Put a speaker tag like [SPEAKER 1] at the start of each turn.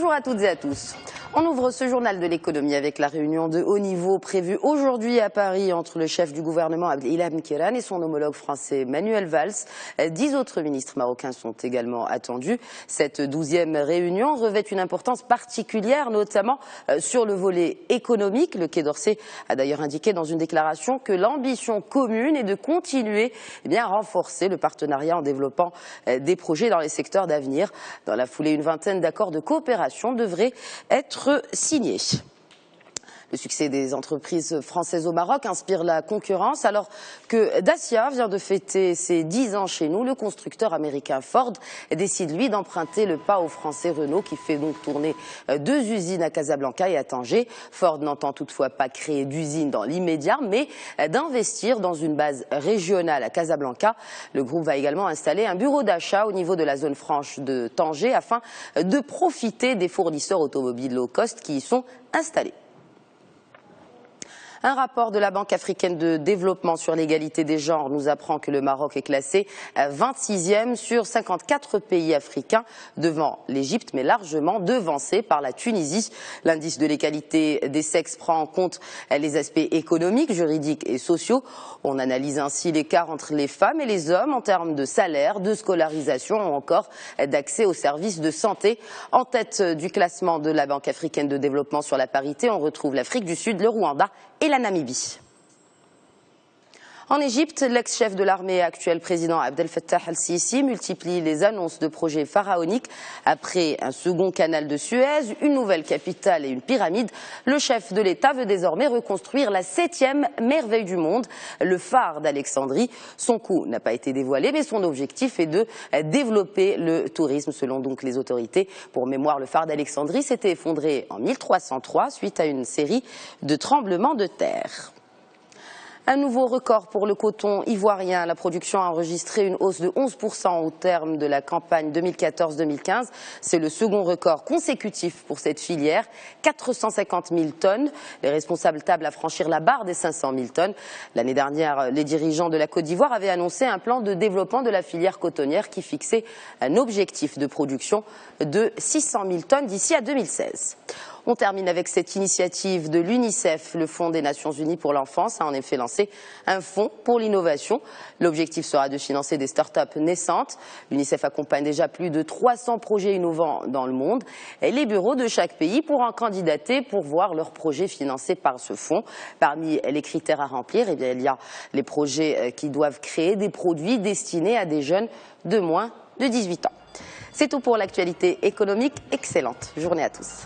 [SPEAKER 1] Bonjour à toutes et à tous. On ouvre ce journal de l'économie avec la réunion de haut niveau prévue aujourd'hui à Paris entre le chef du gouvernement Abdelilahad Mkeiran et son homologue français Manuel Valls. 10 autres ministres marocains sont également attendus. Cette 12e réunion revêt une importance particulière, notamment sur le volet économique. Le Quai d'Orsay a d'ailleurs indiqué dans une déclaration que l'ambition commune est de continuer à renforcer le partenariat en développant des projets dans les secteurs d'avenir. Dans la foulée, une vingtaine d'accords de coopération devraient être signés. Le succès des entreprises françaises au Maroc inspire la concurrence. Alors que Dacia vient de fêter ses 10 ans chez nous, le constructeur américain Ford décide, lui, d'emprunter le pas au français Renault, qui fait donc tourner 2 usines à Casablanca et à Tanger. Ford n'entend toutefois pas créer d'usine dans l'immédiat, mais d'investir dans une base régionale à Casablanca. Le groupe va également installer un bureau d'achat au niveau de la zone franche de Tanger afin de profiter des fournisseurs automobiles low cost qui y sont installés. Un rapport de la Banque africaine de développement sur l'égalité des genres nous apprend que le Maroc est classé 26e sur 54 pays africains, devant l'Égypte, mais largement devancé par la Tunisie. L'indice de l'égalité des sexes prend en compte les aspects économiques, juridiques et sociaux. On analyse ainsi l'écart entre les femmes et les hommes en termes de salaire, de scolarisation ou encore d'accès aux services de santé. En tête du classement de la Banque africaine de développement sur la parité, on retrouve l'Afrique du Sud, le Rwanda et la Namibie. En Égypte, l'ex-chef de l'armée et actuel président Abdel Fattah al-Sisi multiplie les annonces de projets pharaoniques. Après un second canal de Suez, une nouvelle capitale et une pyramide, le chef de l'État veut désormais reconstruire la 7e merveille du monde, le phare d'Alexandrie. Son coût n'a pas été dévoilé, mais son objectif est de développer le tourisme, selon donc les autorités. Pour mémoire, le phare d'Alexandrie s'était effondré en 1303 suite à une série de tremblements de terre. Un nouveau record pour le coton ivoirien. La production a enregistré une hausse de 11% au terme de la campagne 2014-2015. C'est le second record consécutif pour cette filière, 450 000 tonnes. Les responsables tablent à franchir la barre des 500 000 tonnes. L'année dernière, les dirigeants de la Côte d'Ivoire avaient annoncé un plan de développement de la filière cotonnière qui fixait un objectif de production de 600 000 tonnes d'ici à 2016. On termine avec cette initiative de l'UNICEF. Le Fonds des Nations Unies pour l'enfance a en effet lancé un fonds pour l'innovation. L'objectif sera de financer des start-up naissantes. L'UNICEF accompagne déjà plus de 300 projets innovants dans le monde. Et les bureaux de chaque pays pourront candidater pour voir leurs projets financés par ce fonds. Parmi les critères à remplir, il y a les projets qui doivent créer des produits destinés à des jeunes de moins de 18 ans. C'est tout pour l'actualité économique. Excellente journée à tous.